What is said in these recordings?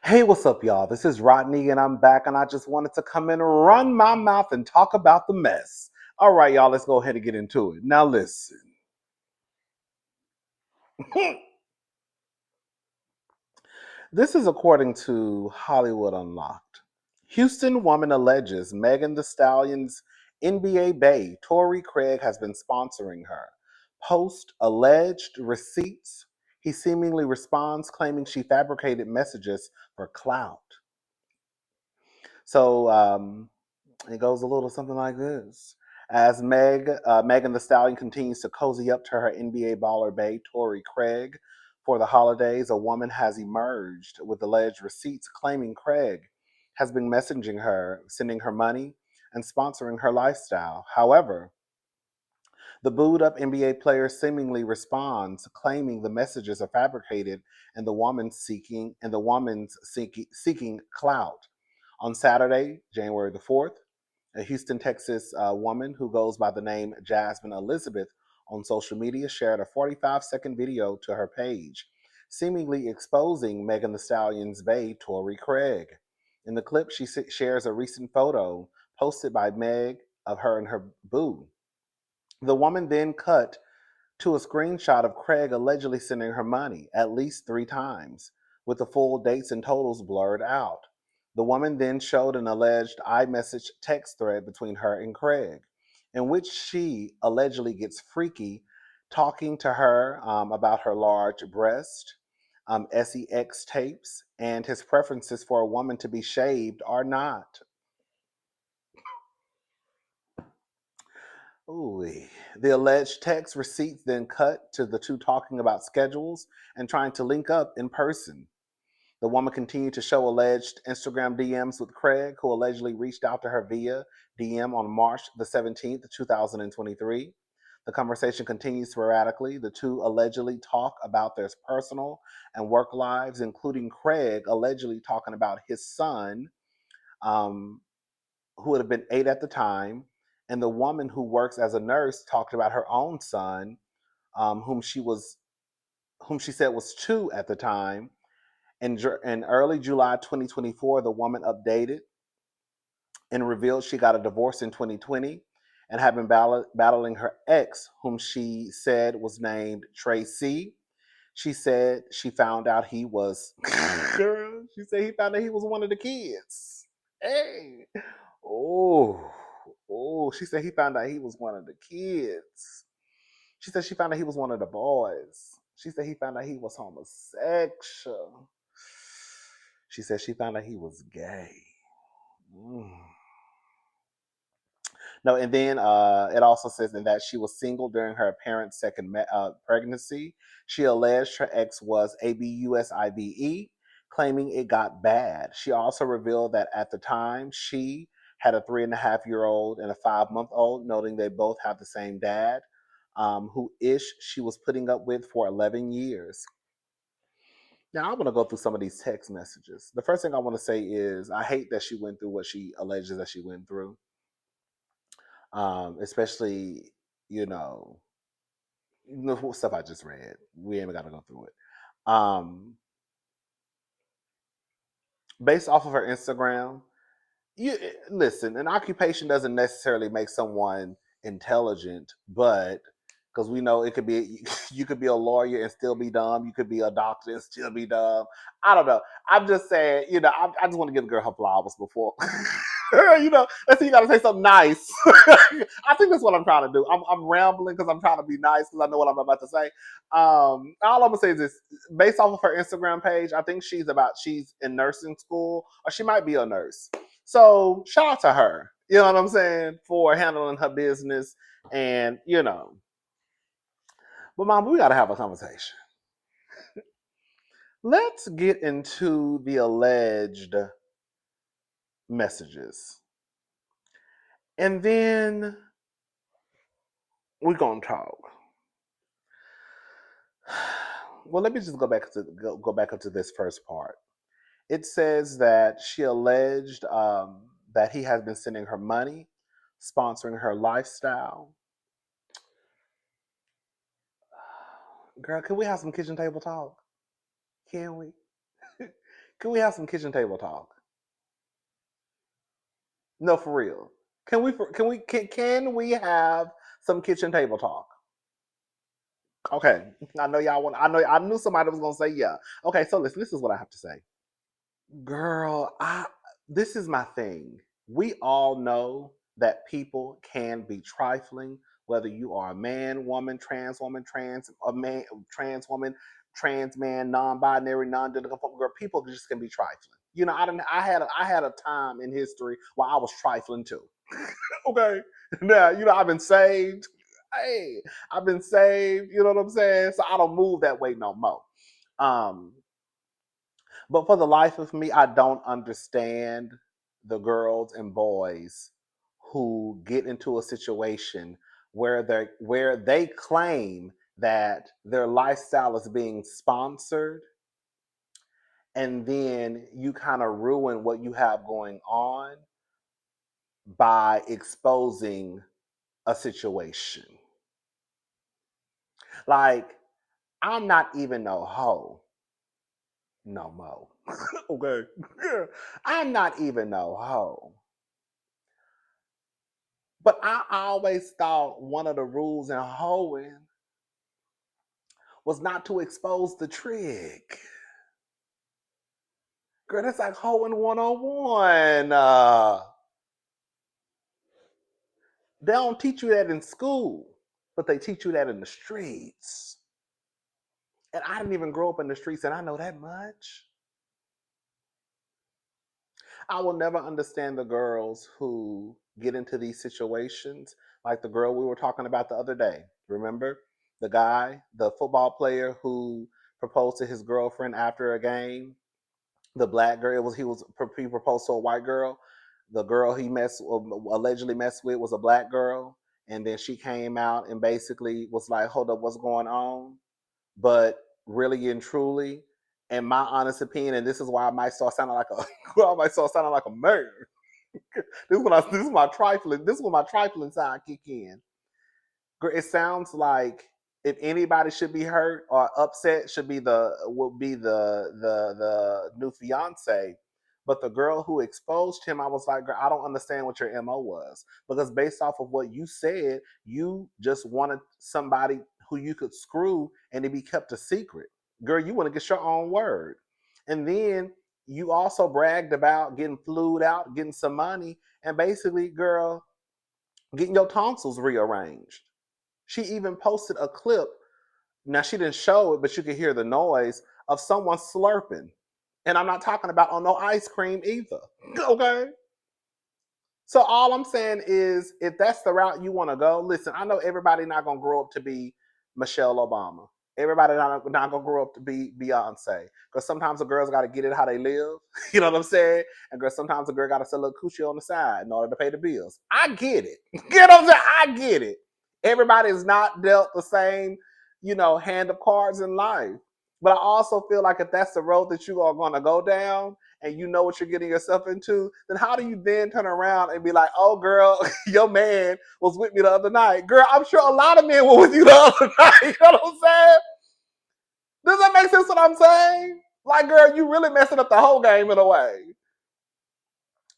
Hey, what's up, y'all? This is Rodney, and I'm back, and I just wanted to come in and run my mouth and talk about the mess. All right, y'all, let's go ahead and get into it. Now, listen. This is according to Hollywood Unlocked. Houston woman alleges Megan Thee Stallion's NBA bae, Tory Craig, has been sponsoring her. Post alleged receipts. He seemingly responds, claiming she fabricated messages for clout. So it goes a little something like this. As Megan Thee Stallion continues to cozy up to her NBA baller bae, Tory Craig, for the holidays, a woman has emerged with alleged receipts claiming Craig has been messaging her, sending her money, and sponsoring her lifestyle. However, the booed up NBA player seemingly responds, claiming the messages are fabricated and the woman's seeking clout. On Saturday, January the 4th, a Houston, Texas woman who goes by the name Jasmine Elizabeth on social media shared a 45-second video to her page, seemingly exposing Megan Thee Stallion's bae, Tory Craig. In the clip, she shares a recent photo posted by Meg of her and her boo. The woman then cut to a screenshot of Craig allegedly sending her money at least 3 times, with the full dates and totals blurred out. The woman then showed an alleged iMessage text thread between her and Craig, in which she allegedly gets freaky, talking to her about her large breast, sex tapes, and his preferences for a woman to be shaved or not. Ooh. The alleged text receipts then cut to the two talking about schedules and trying to link up in person. The woman continued to show alleged Instagram DMs with Craig, who allegedly reached out to her via DM on March the 17th, 2023. The conversation continues sporadically. The two allegedly talk about their personal and work lives, including Craig allegedly talking about his son, um, who would have been 8 at the time, and the woman who works as a nurse talked about her own son, um, whom she was whom she said was 2 at the time. In early July 2024, the woman updated and revealed she got a divorce in 2020 and had been battling her ex, whom she said was named Tracy. She said she found out he was, girl, she said he found out he was one of the kids. Hey, oh, she said he found out he was one of the kids. She said she found out he was one of the boys. She said he found out he was homosexual. She said she found out he was gay. Mm. No, and then it also says in that she was single during her parents' second pregnancy. She alleged her ex was ABUSIVE, claiming it got bad. She also revealed that at the time she had a 3.5-year-old and a 5-month old, noting they both have the same dad, who ish she was putting up with for 11 years. Now, I want to go through some of these text messages. The first thing I want to say is I hate that she went through what she alleges that she went through, especially, you know, the stuff I just read. We ain't got to go through it. Um, Based off of her Instagram, listen, an occupation doesn't necessarily make someone intelligent, but because we know it could be you could be a lawyer and still be dumb, you could be a doctor and still be dumb. I don't know. I'm just saying, I just want to give the girl her flowers before. Let's say you got to say something nice. I think that's what I'm trying to do. I'm rambling because I'm trying to be nice because I know what I'm about to say. All I'm gonna say is this: based off of her Instagram page, I think she's in nursing school, or she might be a nurse. So shout out to her. You know what I'm saying, for handling her business, and But mom, we gotta have a conversation. Let's get into the alleged messages, and then we're gonna talk. Well, let me just go back up to this first part. It says that she alleged that he has been sending her money, sponsoring her lifestyle. Girl, can we have some kitchen table talk? Can we? Can we have some kitchen table talk? No, for real. Can we have some kitchen table talk? Okay. I know y'all want. I knew somebody was gonna say yeah. Okay, so listen. This is what I have to say. Girl, this is my thing. We all know that people can be trifling, whether you are a man, woman, trans a man, trans woman, trans man, non-binary, non-gender. Girl, people just can be trifling. You know, I had a time in history where I was trifling too. Okay, now I've been saved. Hey, I've been saved. You know what I'm saying? So I don't move that way no more. Um, but for the life of me, I don't understand the girls and boys who get into a situation where they claim that their lifestyle is being sponsored, and then you kind of ruin what you have going on by exposing a situation. Like, I'm not even no hoe no more. Okay. I'm not even no hoe. But I always thought one of the rules in hoeing was not to expose the trick. Girl, that's like hoeing 101. They don't teach you that in school, but they teach you that in the streets. And I didn't even grow up in the streets, and I know that much. I will never understand the girls who get into these situations, like the girl we were talking about the other day. Remember? The guy, the football player who proposed to his girlfriend after a game. The black girl, he proposed to a white girl. The girl he allegedly messed with was a black girl, and then she came out and basically was like, "Hold up, what's going on?" But really and truly, in my honest opinion, and this is why I might start sounding like a, I might start sounding like a man. This is when my trifling side kick in. It sounds like if anybody should be hurt or upset, should be the new fiance. But the girl who exposed him, I was like, girl, I don't understand what your MO was. Because based off of what you said, you just wanted somebody who you could screw and it be kept a secret. Girl, you want to get your own word. And then you also bragged about getting flued out, getting some money, and basically, girl, getting your tonsils rearranged. She even posted a clip. Now, she didn't show it, but you could hear the noise of someone slurping. And I'm not talking about on no ice cream either. Okay? So all I'm saying is, if that's the route you want to go, listen, I know everybody not going to grow up to be Michelle Obama. Everybody not going to grow up to be Beyonce. Because sometimes the girls got to get it how they live. You know what I'm saying? And girl, sometimes the girl got to sell a little coochie on the side in order to pay the bills. I get it. You know what I'm saying? I get it. Everybody is not dealt the same, hand of cards in life. But I also feel like if that's the road that you are going to go down, and you know what you're getting yourself into, then how do you then turn around and be like, oh, girl, your man was with me the other night? Girl, I'm sure a lot of men were with you the other night. You know what I'm saying? Does that make sense what I'm saying? Like, girl, you really messing up the whole game in a way.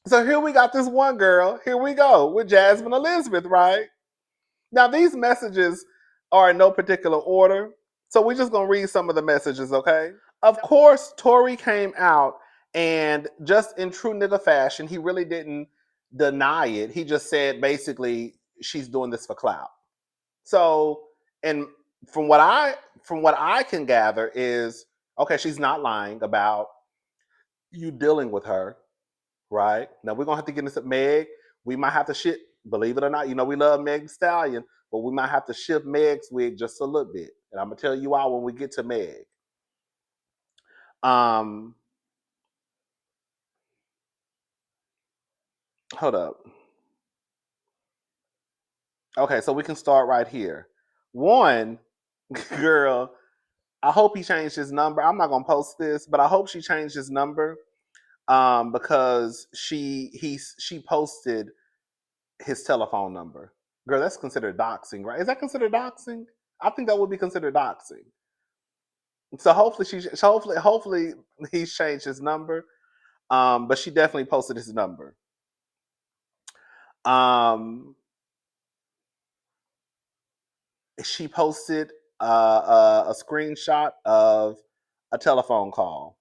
So here we got this one girl. Here we go with Jasmine Elizabeth, right? Now, these messages are in no particular order. So we're just going to read some of the messages, okay? Of course, Tory came out and just in true nigga fashion, he really didn't deny it. He just said basically she's doing this for clout. So, and from what I can gather is okay, she's not lying about you dealing with her, right? Now we're gonna have to get into Meg. We might have to ship, believe it or not, we love Meg Thee Stallion, but we might have to shift Meg's wig just a little bit. And I'm gonna tell you why when we get to Meg. Um, Hold up. Okay, so we can start right here. One, girl, I hope he changed his number. I'm not gonna post this, but I hope she changed his number because she posted his telephone number. Girl, that's considered doxing, right? Is that considered doxing? I think that would be considered doxing. So hopefully he's changed his number. But she definitely posted his number. Um, she posted a screenshot of a telephone call.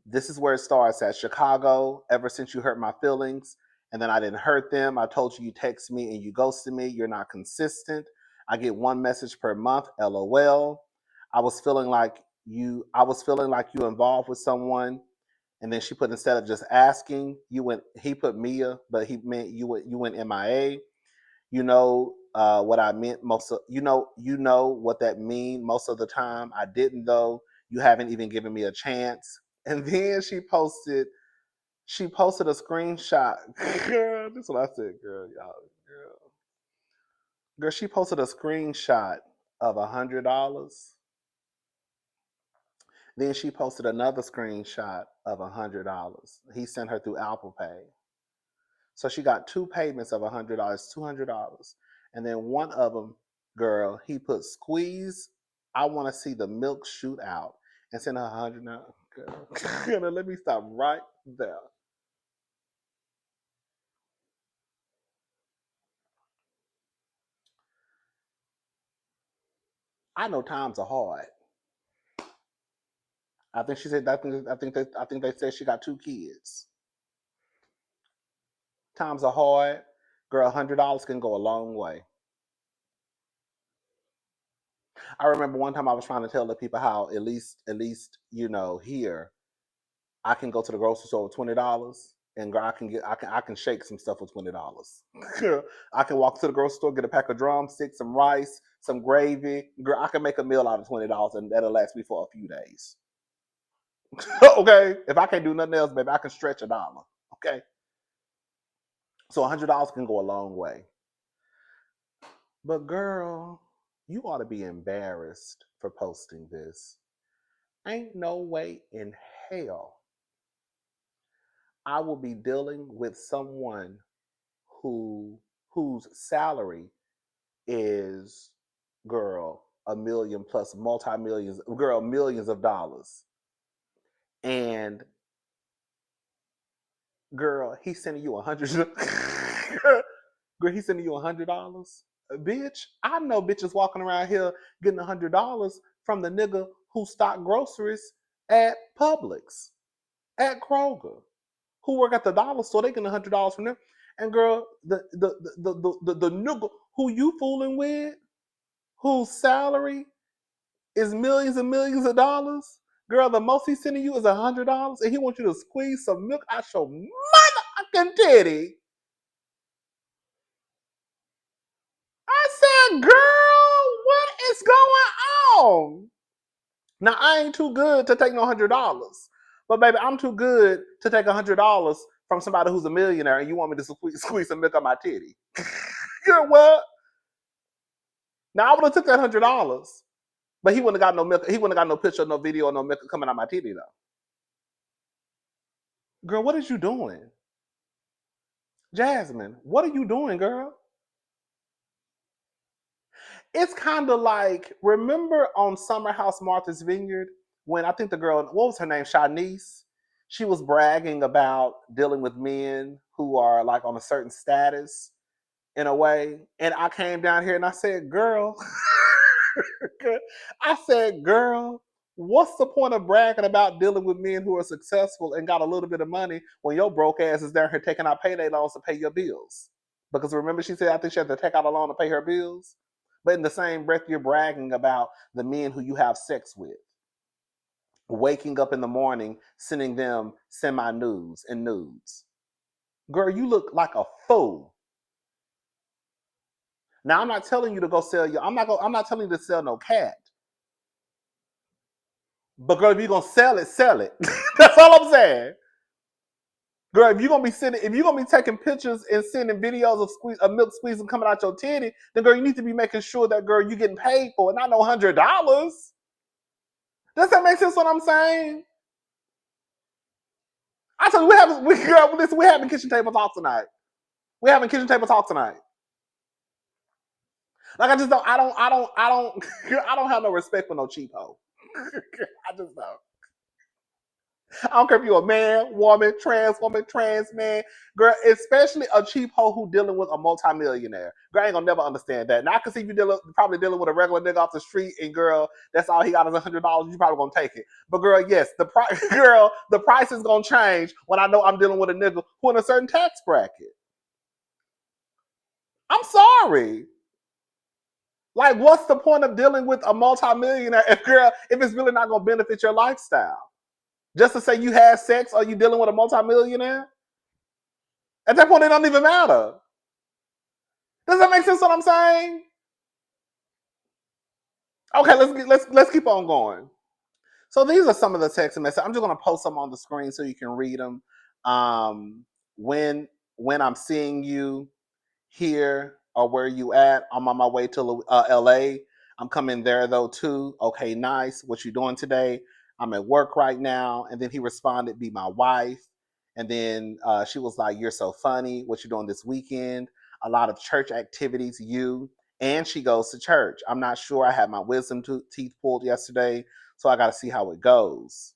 This is where it starts at Chicago. Ever since you hurt my feelings, and then I didn't hurt them. I told you you text me and you ghosted me. You're not consistent. I get one message per month. LOL. I was feeling like you. I was feeling like you involved with someone. And then she put instead of just asking, you went. He put Mia, but he meant you. You went MIA. You know what I meant most of. You know what that mean most of the time. I didn't though. You haven't even given me a chance. And then she posted a screenshot. Girl, this is what I said, girl, y'all, girl. She posted a screenshot of $100. Then she posted another screenshot of $100. He sent her through Apple Pay. So she got two payments of $100, $200. And then one of them, girl, he put squeeze. I want to see the milk shoot out and send her $100. Girl, let me stop right there. I know times are hard. I think she said. I think they said she got two kids. Times are hard. Girl, $100 can go a long way. I remember one time I was trying to tell the people how at least here I can go to the grocery store with $20, and girl, I can shake some stuff with $20. I can walk to the grocery store, get a pack of drumsticks, some rice, some gravy. Girl, I can make a meal out of $20, and that'll last me for a few days. Okay, if I can't do nothing else, baby, I can stretch $1. Okay, so $100 can go a long way. But girl, you ought to be embarrassed for posting this. Ain't no way in hell I will be dealing with someone whose salary is, girl, a million plus, multi-millions, girl, millions of dollars. And girl, he's sending you girl, he's sending you $100. Bitch, I know bitches walking around here getting $100 from the nigga who stock groceries at Publix, at Kroger, who work at the dollar store. They getting $100 from them. And girl, the nigga who you fooling with, whose salary is millions and millions of dollars, girl, the most he's sending you is $100, and he wants you to squeeze some milk out your motherfucking titty. I said, girl, what is going on? Now I ain't too good to take no $100, but baby, I'm too good to take $100 from somebody who's a millionaire, and you want me to squeeze some milk on my titty? Girl, what? Now I would have took that $100, but he wouldn't have got no milk. He wouldn't have got no picture, no video, no milk coming out my titty though. Girl, what is you doing, Jasmine? What are you doing, girl? It's kind of like, remember on Summer House Martha's Vineyard when I think the girl, what was her name, Shanice? She was bragging about dealing with men who are like on a certain status in a way. And I came down here and I said, girl, I said, girl, what's the point of bragging about dealing with men who are successful and got a little bit of money when your broke ass is down here taking out payday loans to pay your bills? Because remember, she said, I think she had to take out a loan to pay her bills. But in the same breath, you're bragging about the men who you have sex with, waking up in the morning, sending them semi nudes and nudes. Girl, you look like a fool. Now, I'm not telling you to go sell your. I'm not telling you to sell no cat. But girl, if you're gonna sell it, sell it. That's all I'm saying. Girl, if you're gonna be taking pictures and sending videos of milk squeezing coming out your titty, then girl, you need to be making sure that girl you're getting paid for it, not no $100. Does that make sense? What I'm saying? I told you we're having kitchen table talk tonight. We're having kitchen table talk tonight. Like I just don't. I don't have no respect for no cheap hoe. I just don't. I don't care if you're a man, woman, trans man, girl, especially a cheap hoe who dealing with a multimillionaire. Girl, I ain't gonna never understand that. Now I can see you probably dealing with a regular nigga off the street, and girl, that's all he got is $100. You probably gonna take it. But girl, yes, the price, girl, the price is gonna change when I know I'm dealing with a nigga who in a certain tax bracket. I'm sorry. Like, what's the point of dealing with a multimillionaire if it's really not gonna benefit your lifestyle? Just to say you had sex or you dealing with a multimillionaire? At that point, it doesn't even matter. Does that make sense? What I'm saying? Okay, let's keep on going. So these are some of the text messages. I'm just gonna post them on the screen so you can read them. Um, when when I'm seeing you here or where you at, I'm on my way to LA. I'm coming there though too. Okay, nice. What you doing today? I'm at work right now. And then he responded, "Be my wife." And then she was like, "You're so funny. What you doing this weekend?" A lot of church activities. You and she goes to church. I'm not sure. I had my wisdom teeth pulled yesterday, so I got to see how it goes.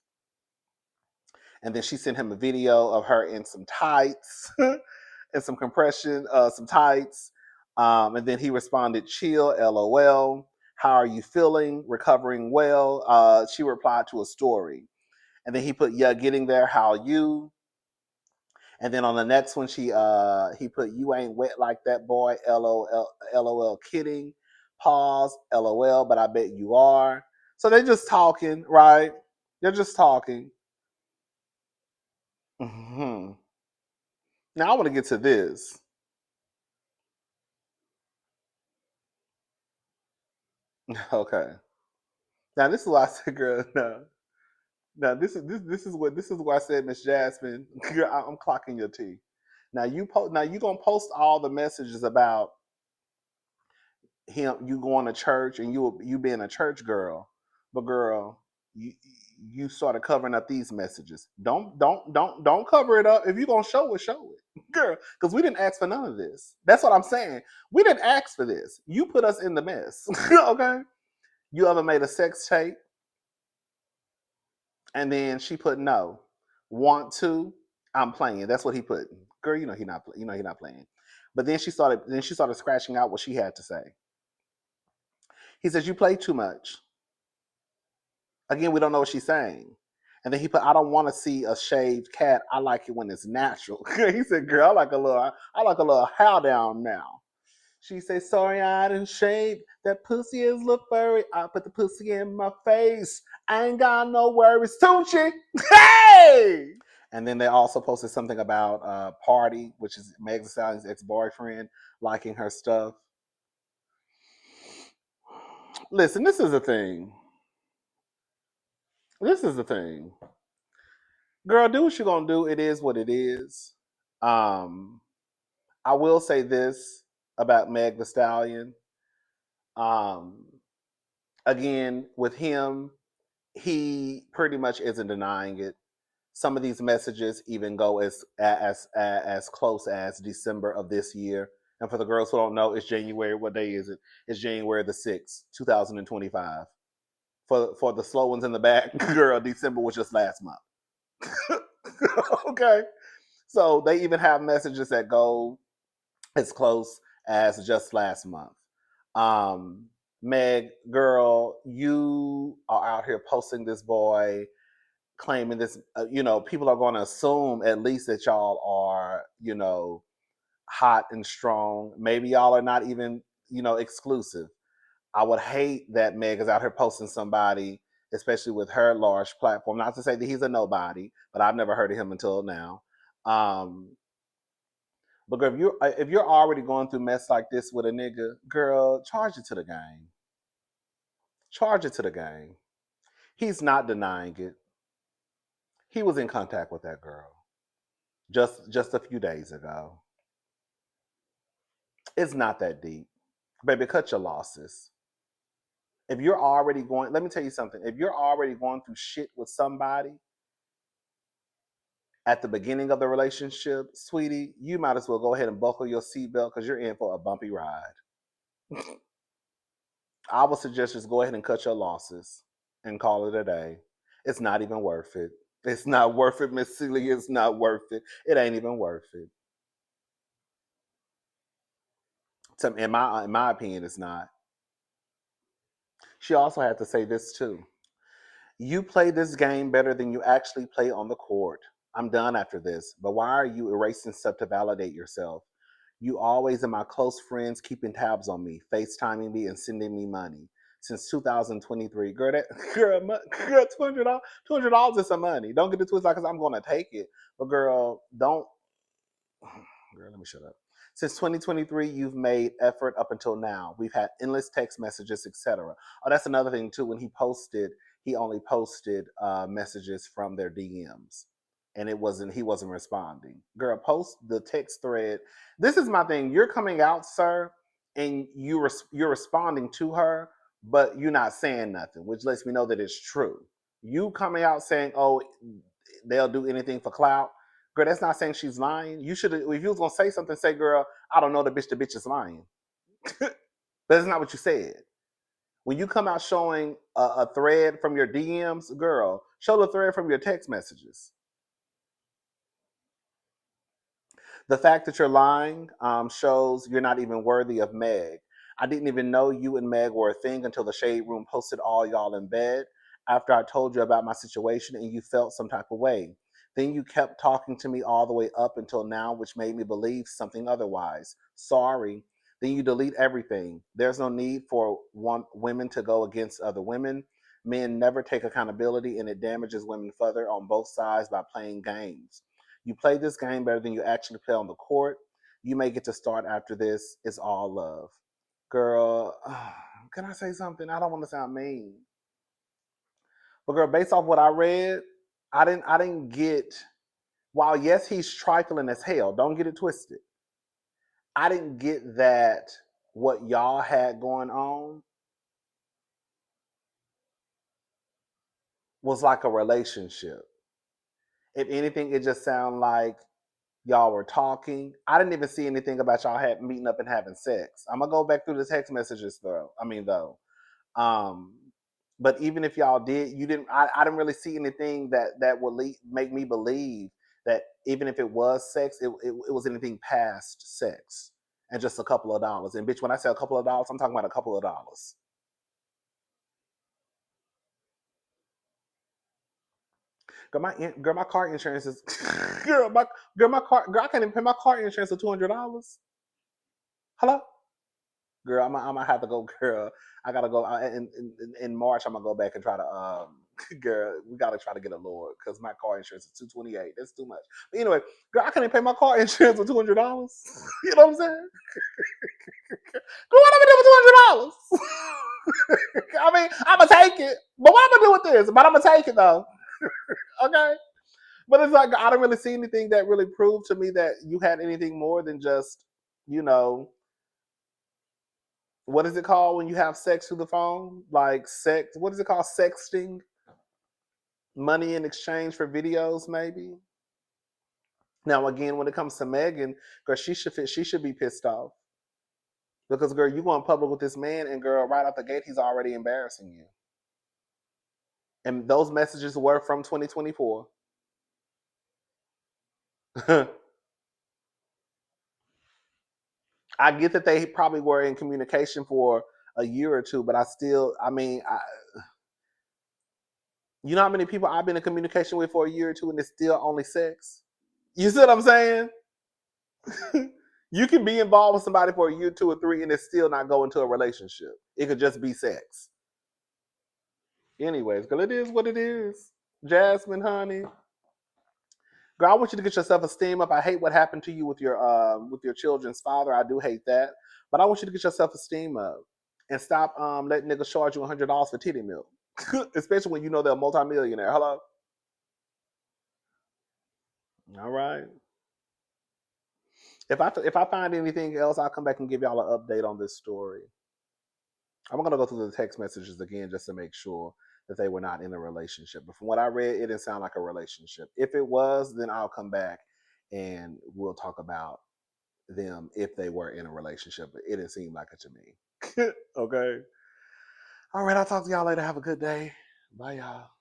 And then she sent him a video of her in some tights and some compression, some tights. And then he responded, "Chill, LOL. How are you feeling? Recovering well?" She replied to a story. And then he put, "Yeah, getting there. How you?" And then on the next one, he put, "You ain't wet like that, boy. LOL, LOL, kidding. Pause, LOL, but I bet you are." So they're just talking, right? They're just talking. Mm-hmm. Now I want to get to this. Okay. Now this is why I said, girl, no. Now this is why I said, Miss Jasmine, girl, I'm clocking your tea. Now you gonna post all the messages about him, you going to church and you being a church girl, but girl, you you started covering up these messages. Don't cover it up. If you gonna show it, show it, girl, because we didn't ask for none of this. That's what I'm saying. We didn't ask for this. You put us in the mess. Okay. You ever made a sex tape? And then she put no. Want to? I'm playing. That's what he put. Girl, you know he not. You know he not playing. But then she started scratching out what she had to say. He says, "You play too much." Again, we don't know what she's saying. And then he put, "I don't want to see a shaved cat. I like it when it's natural." He said, "Girl, I like a little how down now." She said, "Sorry, I didn't shave. That pussy is a little furry. I put the pussy in my face. I ain't got no worries. Tunchi." Hey! And then they also posted something about Party, which is Meg Thee Stallion's ex-boyfriend, liking her stuff. Listen, this is the thing. This is the thing. Girl, do what you're gonna do. It is what it is. Um, I will say this about Meg Thee Stallion. Um, again, with him, he pretty much isn't denying it. Some of these messages even go as close as December of this year. And for the girls who don't know, it's January. What day is it? It's January the 6th, 2025. For the slow ones in the back, girl, December was just last month. Okay. So they even have messages that go as close as just last month. Um, Meg, girl, you are out here posting this boy, claiming this. People are going to assume at least that y'all are, hot and strong. Maybe y'all are not even, exclusive. I would hate that Meg is out here posting somebody, especially with her large platform. Not to say that he's a nobody, but I've never heard of him until now. Um, but girl, if you're already going through mess like this with a nigga, girl, charge it to the game. Charge it to the game. He's not denying it. He was in contact with that girl just a few days ago. It's not that deep. Baby, cut your losses. If you're already going, let me tell you something. If you're already going through shit with somebody at the beginning of the relationship, sweetie, you might as well go ahead and buckle your seatbelt because you're in for a bumpy ride. I would suggest just go ahead and cut your losses and call it a day. It's not even worth it. It's not worth it, Miss Celia. It's not worth it. It ain't even worth it. In my opinion, it's not. She also had to say this too. You play this game better than you actually play on the court. I'm done after this, but why are you erasing stuff to validate yourself? You always and my close friends keeping tabs on me, FaceTiming me and sending me money since 2023. Girl, that girl, $200 is some money. Don't get it twisted because I'm gonna take it. But girl, don't girl, let me shut up. Since 2023, you've made effort up until now. We've had endless text messages, etc. Oh, that's another thing too. When he posted, he only posted messages from their DMs, and he wasn't responding. Girl, post the text thread. This is my thing. You're coming out, sir, and you're responding to her, but you're not saying nothing, which lets me know that it's true. You coming out saying, "Oh, they'll do anything for clout." Girl, that's not saying she's lying. You should, if you was gonna say something, say, "Girl, I don't know the bitch is lying." That's not what you said. When you come out showing a thread from your DMs, girl, show the thread from your text messages. The fact that you're lying shows you're not even worthy of Meg. I didn't even know you and Meg were a thing until the Shade Room posted all y'all in bed after I told you about my situation and you felt some type of way. Then you kept talking to me all the way up until now, which made me believe something otherwise. Sorry. Then you delete everything. There's no need for women to go against other women. Men never take accountability and it damages women further on both sides by playing games. You play this game better than you actually play on the court. You may get to start after this. It's all love. Girl, can I say something? I don't want to sound mean. But girl, based off what I read, I didn't get while yes, he's trifling as hell. Don't get it twisted. I didn't get that what y'all had going on was like a relationship. If anything, it just sounded like y'all were talking. I didn't even see anything about y'all had meeting up and having sex. I'm gonna go back through the text messages though. Um, but even if y'all did, you didn't. I didn't really see anything that would make me believe that even if it was sex, it was anything past sex and just a couple of dollars. And bitch, when I say a couple of dollars, I'm talking about a couple of dollars. Girl, my car insurance is girl, I can't even pay my car insurance for $200. Hello. Girl, I'm gonna have to go, girl. I gotta go in March. I'm gonna go back and try to girl. We gotta try to get a lower because my car insurance is $228. That's too much. But anyway, girl, I can't even pay my car insurance for $200. You know what I'm saying? Girl, what am I gonna do with $200? I mean, I'm gonna take it, but what am I gonna do with this? But I'm gonna take it though. Okay. But it's like I don't really see anything that really proved to me that you had anything more than just, you know, what is it called when you have sex through the phone? Like sex, what is it called? Sexting? Money in exchange for videos, maybe? Now again, when it comes to Megan, girl, she should be pissed off. Because girl, you going public with this man and girl, right out the gate, he's already embarrassing you. And those messages were from 2024. I get that they probably were in communication for a year or two, but you know how many people I've been in communication with for a year or two and it's still only sex? You see what I'm saying? You can be involved with somebody for a year, two, or three, and it still not go into a relationship. It could just be sex. Anyways, girl, it is what it is. Jasmine, honey. Girl, I want you to get your self-esteem up. I hate what happened to you with your children's father. I do hate that. But I want you to get your self-esteem up and stop letting niggas charge you $100 for titty milk. Especially when you know they're a multimillionaire. Hello? All right. If I find anything else, I'll come back and give y'all an update on this story. I'm gonna go through the text messages again just to make sure that they were not in a relationship. But from what I read, it didn't sound like a relationship. If it was, then I'll come back and we'll talk about them if they were in a relationship. But it didn't seem like it to me. Okay. All right, I'll talk to y'all later. Have a good day. Bye, y'all.